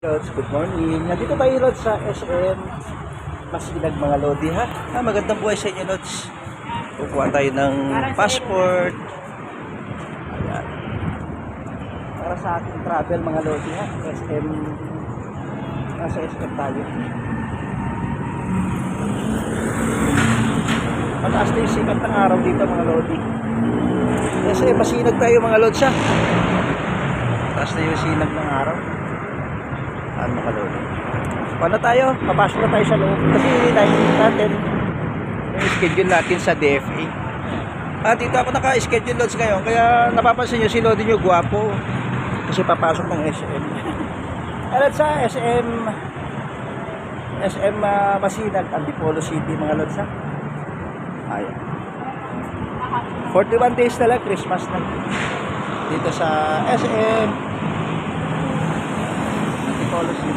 Lods, good morning. Nandito tayo Lods sa SM Masinag mga Lodi ha. Magandang buhay sa inyo Lods. Kukuha tayo ng passport. Ayan. Para sa ating travel mga Lodi ha. SM. Nasa SM tayo. Mataas na yung sikat ng araw dito mga Lodi. SM Masinag tayo mga Lods ha. Mataas na yung sinag ng araw. Mga Lodi. Paano tayo? Papasok na tayo sa loob. Kasi nakikita natin yung schedule natin sa DFA. Dito ako naka-schedule Lods ngayon. Kaya napapansin nyo si Lodi nyo guwapo. Kasi papasok ng SM. Alat sa SM Masinag, Antipolo City mga Lods ha. Ayan. 41 days na lang, Christmas na. Dito sa SM Antipolo City.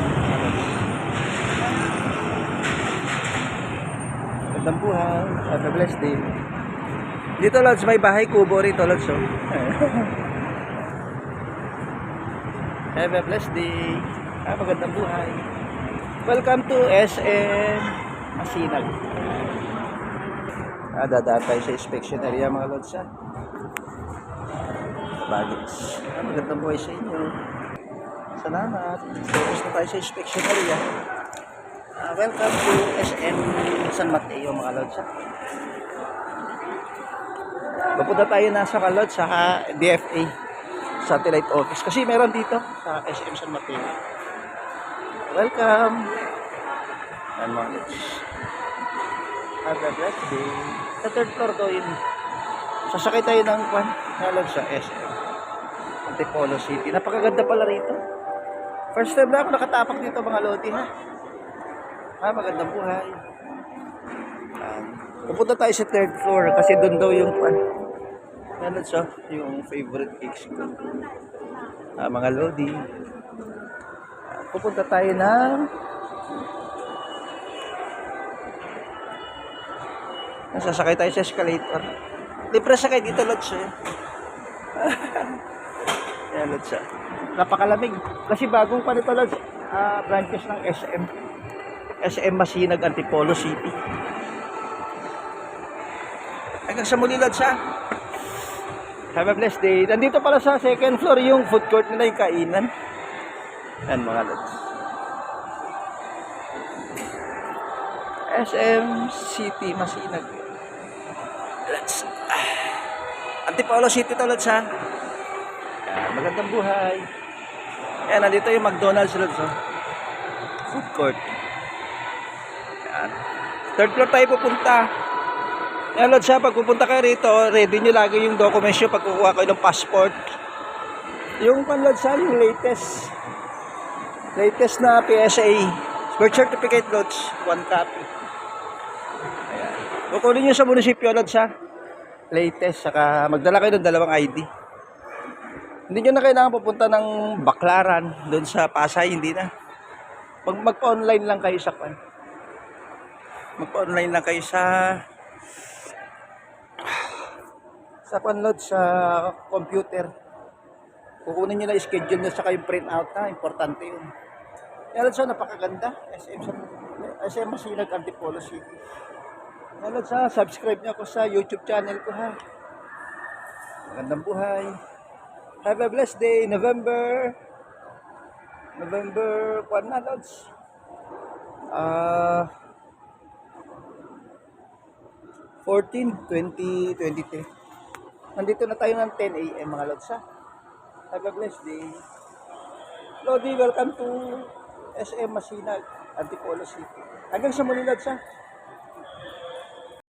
Magandang buhay. Have a blessed day. Dito Lods, may bahay kubo rito Lods. Have a blessed day. Magandang buhay. Welcome to SM Masinag. Dadaan tayo sa inspection area mga Lods ha. Baggage. Magandang buhay sa inyo. Salamat. Focus na tayo sa inspection area. Welcome to SM San Mateo mga Lods. Papunta tayo na sa Lods sa DFA Satellite Office kasi meron dito sa SM San Mateo. Welcome. Ayan mga Lods. Have a blessed day. Sa third floor daw yun. Sasakay tayo ng Lods sa SM Antipolo City. Napakaganda pala rito. First time na ako nakatapak dito mga Lodi ha. Magandang buhay. Pupunta tayo sa third floor kasi doon daw yung ano siya, yung favorite cakes ko. Mga Lodi. Pupunta tayo ng sasakay tayo sa escalator. Libre sakay dito Lods eh. Ayan Lods ah. Napakalamig. Kasi bagong pa nito Lods. Branches ng SM Masinag, Antipolo City. Hanggang sa muli Lods ha. Have a blessed day. Nandito pala sa second floor yung food court nila, yung kainan. Yan mga Lods. SM City Masinag. Lods. Antipolo City to Lods ha. Magandang buhay. Yan, nandito yung McDonald's Lods oh. Food court. Yan. Third floor tayo pupunta. Yan Lods ha, pag pupunta kayo rito, ready nyo lagi yung documents nyo pag kukuha kayo ng passport. Yung Lods ha, yung latest na PSA birth certificate Lods, 1 copy. Ayan. Kukunin nyo sa munisipyo Lods ha, latest, saka magdala kayo ng 2 ID. Hindi nyo na kailangan pupunta ng Baclaran doon sa Pasay, hindi na. Magpa-online lang kayo sa magpa-online lang kayo sa Lods sa computer. Kukunin nyo na schedule nyo sa kayong print out ha, importante yun. Yan Lods ha, napakaganda. SM Masinag, Antipolo City. Yan Lods ha, subscribe nyo ako sa YouTube channel ko ha. Magandang buhay. Have a blessed day. November 1 na Lods. 14, 2023. Nandito na tayo ng 10 AM mga Lods ha. Have a blessed day. Lodi, welcome to SM Masinag, Antipolo City. Hanggang sa muli Lods ha.